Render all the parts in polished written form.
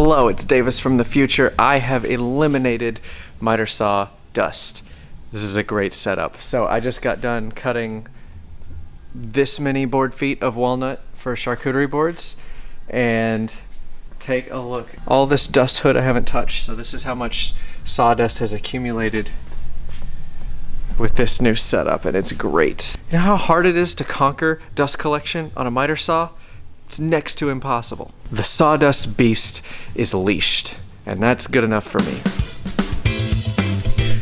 Hello, it's Davis from the future. I have eliminated miter saw dust. This is a great setup. So I just got done cutting this many board feet of walnut for charcuterie boards, and take a look. All this dust hood I haven't touched, so this is how much sawdust has accumulated with this new setup, and it's great. You know how hard it is to conquer dust collection on a miter saw? It's next to impossible. The sawdust beast is leashed, and that's good enough for me.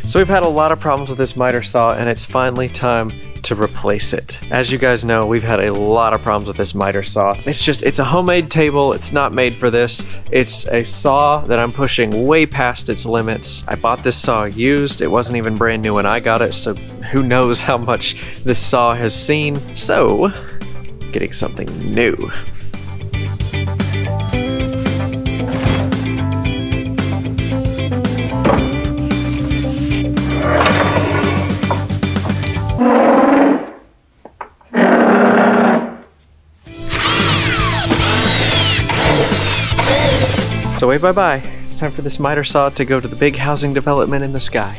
So we've had a lot of problems with this miter saw, and it's finally time to replace it. As you guys know, we've had a lot of problems with this miter saw. It's a homemade table. It's not made for this. It's a saw that I'm pushing way past its limits. I bought this saw used. It wasn't even brand new when I got it, so who knows how much this saw has seen. So, getting something new. So wave bye-bye. It's time for this miter saw to go to the big housing development in the sky.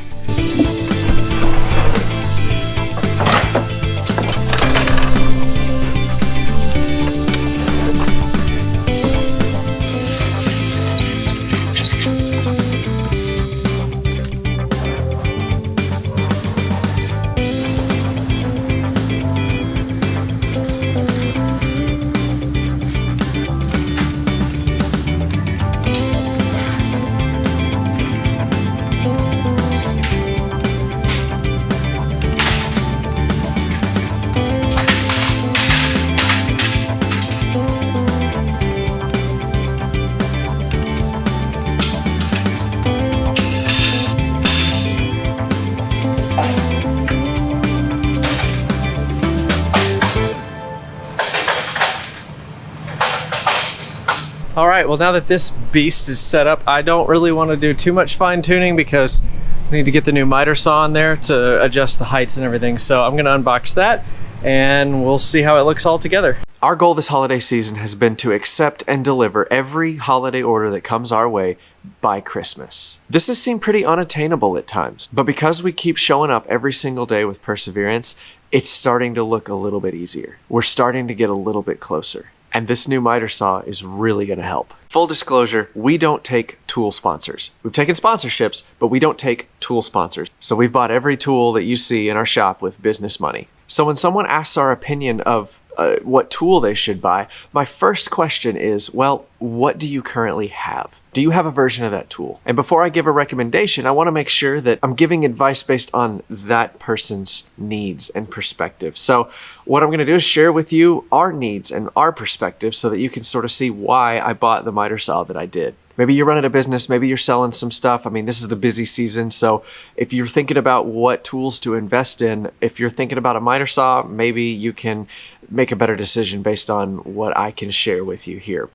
All right, well, now that this beast is set up, I don't really want to do too much fine tuning because I need to get the new miter saw in there to adjust the heights and everything. So I'm gonna unbox that and we'll see how it looks all together. Our goal this holiday season has been to accept and deliver every holiday order that comes our way by Christmas. This has seemed pretty unattainable at times, but because we keep showing up every single day with perseverance, it's starting to look a little bit easier. We're starting to get a little bit closer. And this new miter saw is really gonna help. Full disclosure, we don't take tool sponsors. We've taken sponsorships, but we don't take tool sponsors. So we've bought every tool that you see in our shop with business money. So when someone asks our opinion of what tool they should buy, my first question is, well, what do you currently have? Do you have a version of that tool? And before I give a recommendation, I wanna make sure that I'm giving advice based on that person's needs and perspective. So what I'm gonna do is share with you our needs and our perspective so that you can sort of see why I bought the miter saw that I did. Maybe you're running a business, maybe you're selling some stuff. I mean, this is the busy season, so if you're thinking about what tools to invest in, if you're thinking about a miter saw, maybe you can make a better decision based on what I can share with you here.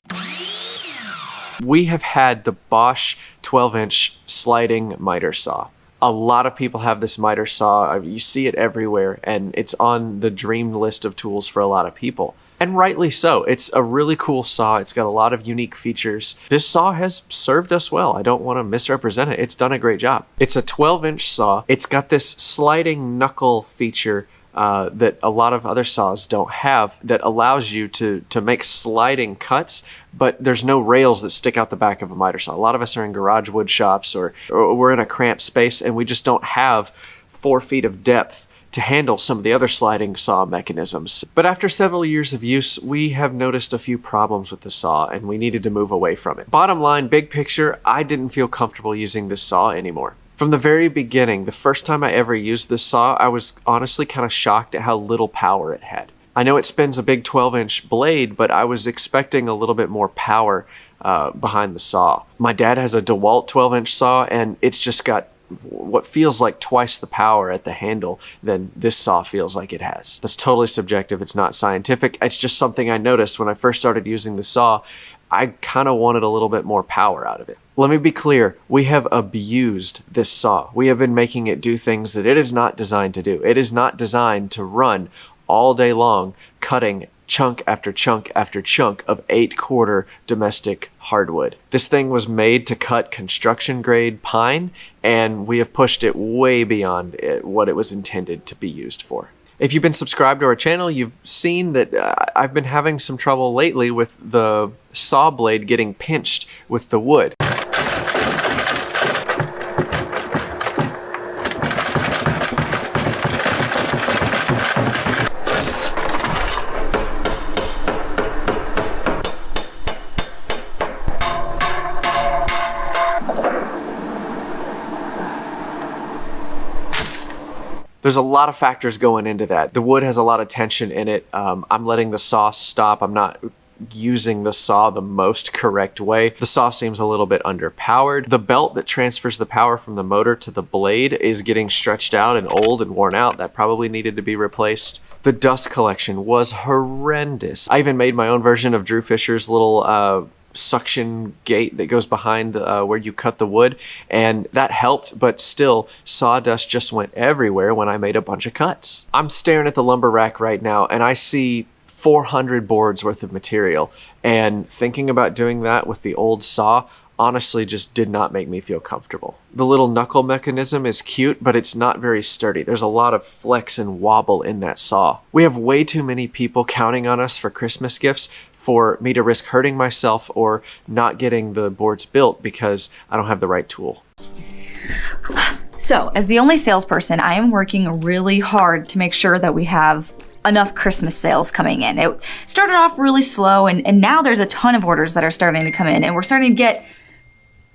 We have had the Bosch 12-inch sliding miter saw. A lot of people have this miter saw. You see it everywhere, and it's on the dream list of tools for a lot of people. And rightly so. It's a really cool saw. It's got a lot of unique features. This saw has served us well. I don't want to misrepresent it. It's done a great job. It's a 12-inch saw. It's got this sliding knuckle feature that a lot of other saws don't have, that allows you to make sliding cuts, but there's no rails that stick out the back of a miter saw. A lot of us are in garage wood shops or we're in a cramped space and we just don't have 4 feet of depth to handle some of the other sliding saw mechanisms. But after several years of use, we have noticed a few problems with the saw and we needed to move away from it. Bottom line, big picture, I didn't feel comfortable using this saw anymore. From the very beginning, the first time I ever used this saw, I was honestly kind of shocked at how little power it had. I know it spins a big 12-inch blade, but I was expecting a little bit more power behind the saw. My dad has a DeWalt 12-inch saw and it's just got what feels like twice the power at the handle than this saw feels like it has. That's totally subjective. It's not scientific. It's just something I noticed when I first started using the saw. I kind of wanted a little bit more power out of it. Let me be clear. We have abused this saw. We have been making it do things that it is not designed to do. It is not designed to run all day long cutting chunk after chunk after chunk of 8-quarter domestic hardwood. This thing was made to cut construction grade pine, and we have pushed it way beyond what it was intended to be used for. If you've been subscribed to our channel, you've seen that I've been having some trouble lately with the saw blade getting pinched with the wood. There's a lot of factors going into that. The wood has a lot of tension in it. I'm letting the saw stop. I'm not using the saw the most correct way. The saw seems a little bit underpowered. The belt that transfers the power from the motor to the blade is getting stretched out and old and worn out. That probably needed to be replaced. The dust collection was horrendous. I even made my own version of Drew Fisher's little suction gate that goes behind where you cut the wood, and that helped, but still sawdust just went everywhere when I made a bunch of cuts. I'm staring at the lumber rack right now and I see 400 boards worth of material, and thinking about doing that with the old saw honestly just did not make me feel comfortable. The little knuckle mechanism is cute, but it's not very sturdy. There's a lot of flex and wobble in that saw. We have way too many people counting on us for Christmas gifts for me to risk hurting myself or not getting the boards built because I don't have the right tool. So, as the only salesperson, I am working really hard to make sure that we have enough Christmas sales coming in. It started off really slow, and now there's a ton of orders that are starting to come in, and we're starting to get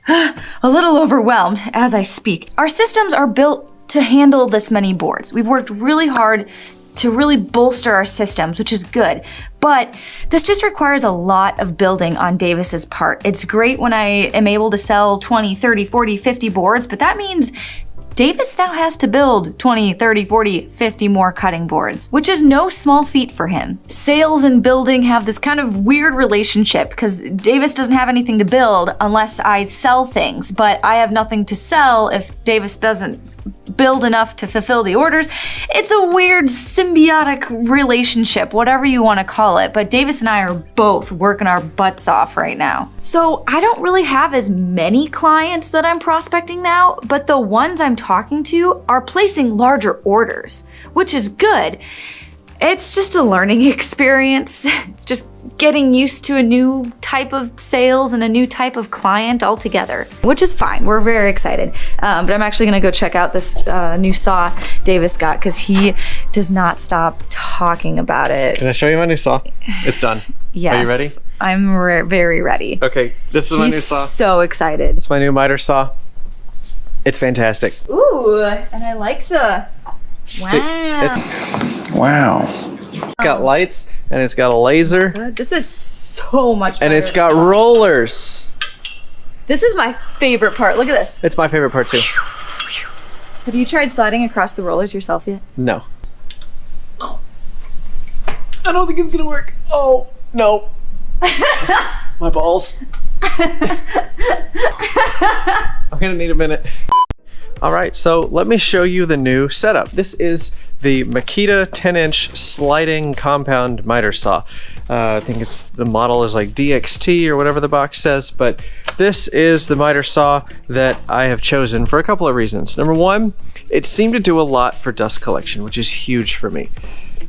a little overwhelmed as I speak. Our systems are built to handle this many boards. We've worked really hard to really bolster our systems, which is good. But this just requires a lot of building on Davis's part. It's great when I am able to sell 20, 30, 40, 50 boards, but that means Davis now has to build 20, 30, 40, 50 more cutting boards, which is no small feat for him. Sales and building have this kind of weird relationship because Davis doesn't have anything to build unless I sell things, but I have nothing to sell if Davis doesn't build enough to fulfill the orders. It's a weird symbiotic relationship, whatever you want to call it, but Davis and I are both working our butts off right now. So I don't really have as many clients that I'm prospecting now, but the ones I'm talking to are placing larger orders, which is good. It's just a learning experience. It's just getting used to a new type of sales and a new type of client altogether, which is fine. We're very excited. But I'm actually gonna go check out this new saw Davis got because he does not stop talking about it. Can I show you my new saw? It's done. Yes. Are you ready? I'm very ready. Okay, this is my new saw. He's so excited. It's my new miter saw. It's fantastic. Ooh, and I like the, wow. Wow. It's got lights and it's got a laser. This is so much better. And it's got rollers. This is my favorite part. Look at this. It's my favorite part too. Have you tried sliding across the rollers yourself yet? No. I don't think it's gonna work. Oh, no. My balls. I'm gonna need a minute. All right, so let me show you the new setup. This is the Makita 10-inch sliding compound miter saw. I think the model is like DXT or whatever the box says, but this is the miter saw that I have chosen for a couple of reasons. Number one, it seemed to do a lot for dust collection, which is huge for me.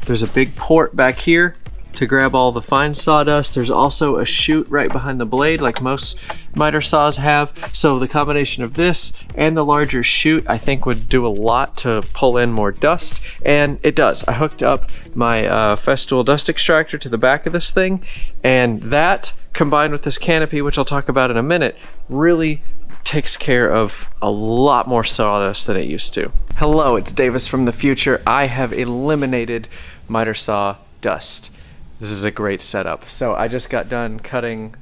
There's a big port back here to grab all the fine sawdust. There's also a chute right behind the blade like most miter saws have. So the combination of this and the larger chute I think would do a lot to pull in more dust, and it does. I hooked up my Festool dust extractor to the back of this thing, and that combined with this canopy, which I'll talk about in a minute, really takes care of a lot more sawdust than it used to. Hello, it's Davis from the future. I have eliminated miter saw dust. This is a great setup. So I just got done cutting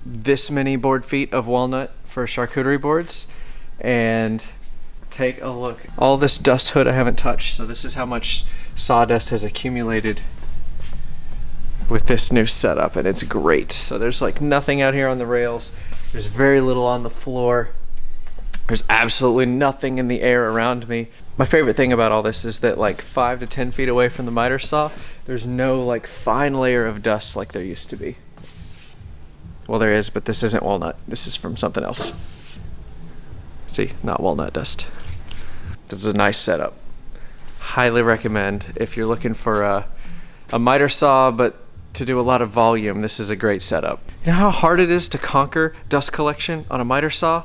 this many board feet of walnut for charcuterie boards, and take a look. All this dust hood I haven't touched, so this is how much sawdust has accumulated with this new setup, and it's great. So there's like nothing out here on the rails. There's very little on the floor. There's absolutely nothing in the air around me. My favorite thing about all this is that like 5 to 10 feet away from the miter saw, there's no like fine layer of dust like there used to be. Well, there is, but this isn't walnut. This is from something else. See, not walnut dust. This is a nice setup. Highly recommend if you're looking for a miter saw, but to do a lot of volume, this is a great setup. You know how hard it is to conquer dust collection on a miter saw?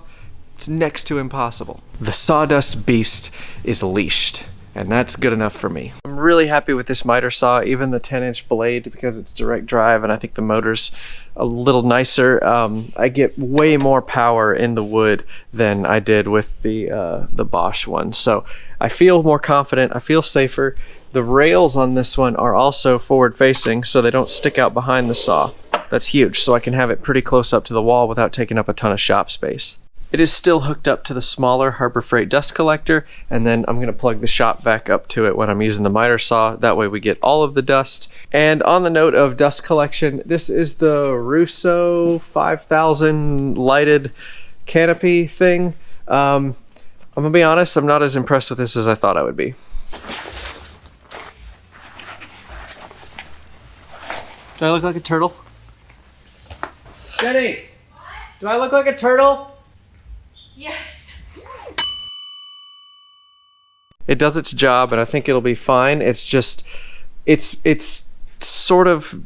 It's next to impossible. The sawdust beast is leashed, and that's good enough for me. I'm really happy with this miter saw, even the 10-inch blade, because it's direct drive and I think the motor's a little nicer. I get way more power in the wood than I did with the Bosch one. So I feel more confident, I feel safer. The rails on this one are also forward facing, so they don't stick out behind the saw. That's huge, so I can have it pretty close up to the wall without taking up a ton of shop space. It is still hooked up to the smaller Harbor Freight dust collector, and then I'm going to plug the shop vac up to it when I'm using the miter saw. That way we get all of the dust. And on the note of dust collection, this is the Rousseau 5000 lighted canopy thing. I'm going to be honest, I'm not as impressed with this as I thought I would be. Do I look like a turtle? Jenny! Do I look like a turtle? Yes. It does its job, and I think it'll be fine. It's just, it's sort of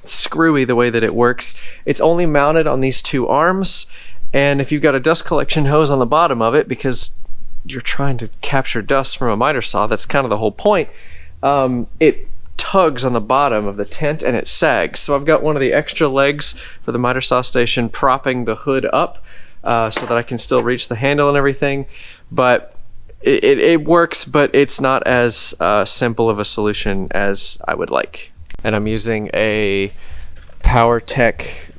screwy the way that it works. It's only mounted on these two arms, and if you've got a dust collection hose on the bottom of it, because you're trying to capture dust from a miter saw, that's kind of the whole point, it tugs on the bottom of the tent and it sags. So I've got one of the extra legs for the miter saw station propping the hood up, so that I can still reach the handle and everything. But it works, but it's not as simple of a solution as I would like. And I'm using a PowerTech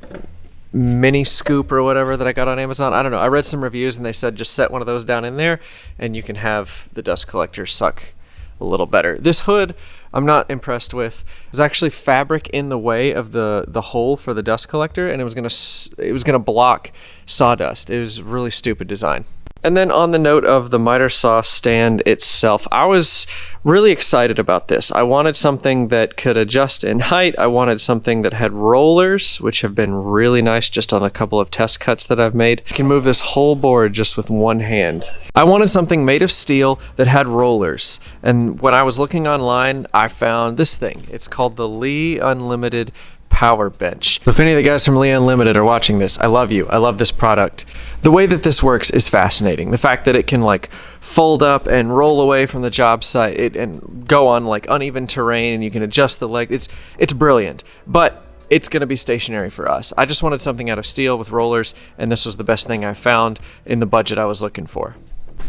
mini scoop or whatever that I got on Amazon. I don't know. I read some reviews and they said just set one of those down in there and you can have the dust collector suck a little better. This hood I'm not impressed with. There's actually fabric in the way of the hole for the dust collector, and it was gonna block sawdust. It was a really stupid design. And then on the note of the miter saw stand itself, I was really excited about this. I wanted something that could adjust in height. I wanted something that had rollers, which have been really nice just on a couple of test cuts that I've made. You can move this whole board just with one hand. I wanted something made of steel that had rollers. And when I was looking online, I found this thing. It's called the Lee Unlimited Power Bench. If any of the guys from Lee Unlimited are watching this, I love you. I love this product. The way that this works is fascinating. The fact that it can like fold up and roll away from the job site and go on like uneven terrain, and you can adjust the leg. It's brilliant. But it's going to be stationary for us. I just wanted something out of steel with rollers, and this was the best thing I found in the budget I was looking for.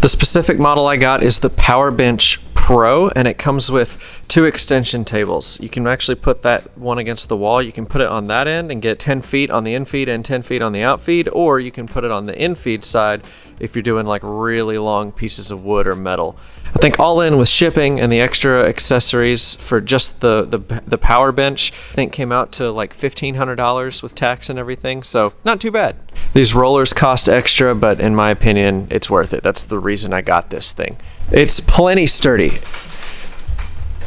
The specific model I got is the Power Bench Pro, and it comes with 2 extension tables. You can actually put that one against the wall. You can put it on that end and get 10 feet on the infeed and 10 feet on the outfeed, or you can put it on the infeed side if you're doing like really long pieces of wood or metal. I think all in with shipping and the extra accessories for just the Power Bench, I think came out to like $1,500 with tax and everything, so not too bad. These rollers cost extra, but in my opinion, it's worth it. That's the reason I got this thing. It's plenty sturdy.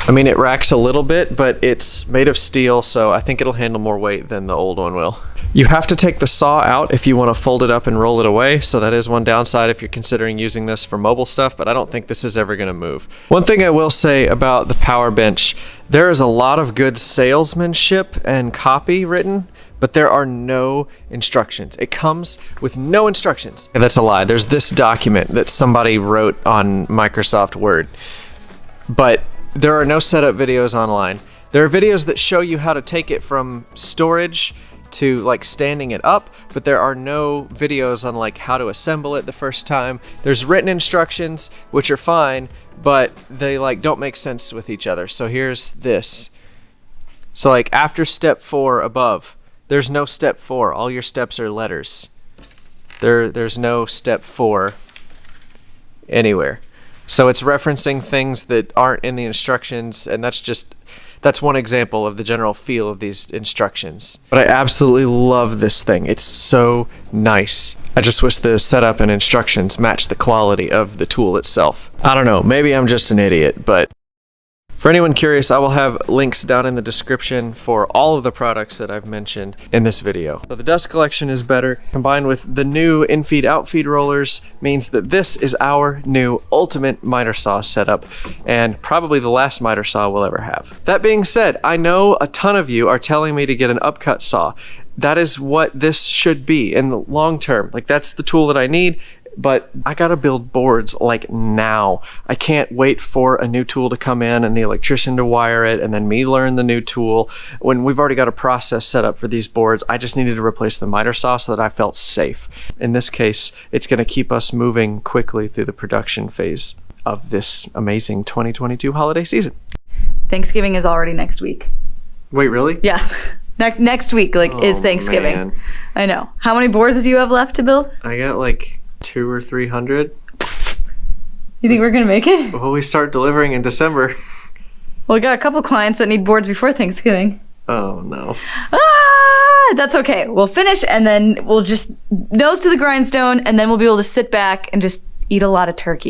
I mean, it racks a little bit, but it's made of steel, so I think it'll handle more weight than the old one will. You have to take the saw out if you want to fold it up and roll it away, so that is one downside if you're considering using this for mobile stuff, but I don't think this is ever going to move. One thing I will say about the Power Bench, there is a lot of good salesmanship and copy written, but there are no instructions. It comes with no instructions. That's a lie. There's this document that somebody wrote on Microsoft Word, but there are no setup videos online. There are videos that show you how to take it from storage to like standing it up, but there are no videos on like how to assemble it the first time. There's written instructions, which are fine, but they like don't make sense with each other. So here's this. So like after step 4 above, there's no step 4. All your steps are letters. There's no step 4 anywhere. So it's referencing things that aren't in the instructions, and that's that's one example of the general feel of these instructions. But I absolutely love this thing. It's so nice. I just wish the setup and instructions matched the quality of the tool itself. I don't know, maybe I'm just an idiot, but for anyone curious, I will have links down in the description for all of the products that I've mentioned in this video. So the dust collection is better, combined with the new in-feed, out-feed rollers, means that this is our new ultimate miter saw setup, and probably the last miter saw we'll ever have. That being said, I know a ton of you are telling me to get an upcut saw. That is what this should be in the long term. Like, that's the tool that I need. But I gotta build boards like now. I can't wait for a new tool to come in and the electrician to wire it and then me learn the new tool. When we've already got a process set up for these boards, I just needed to replace the miter saw so that I felt safe. In this case, it's gonna keep us moving quickly through the production phase of this amazing 2022 holiday season. Thanksgiving is already next week. Wait, really? Yeah. Next week is Thanksgiving. Man. I know. How many boards do you have left to build? I got like 200 or 300. You think we're gonna make it? Well, we start delivering in December. Well, we got a couple clients that need boards before Thanksgiving. Oh no. That's okay. We'll finish and then we'll just nose to the grindstone and then we'll be able to sit back and just eat a lot of turkey.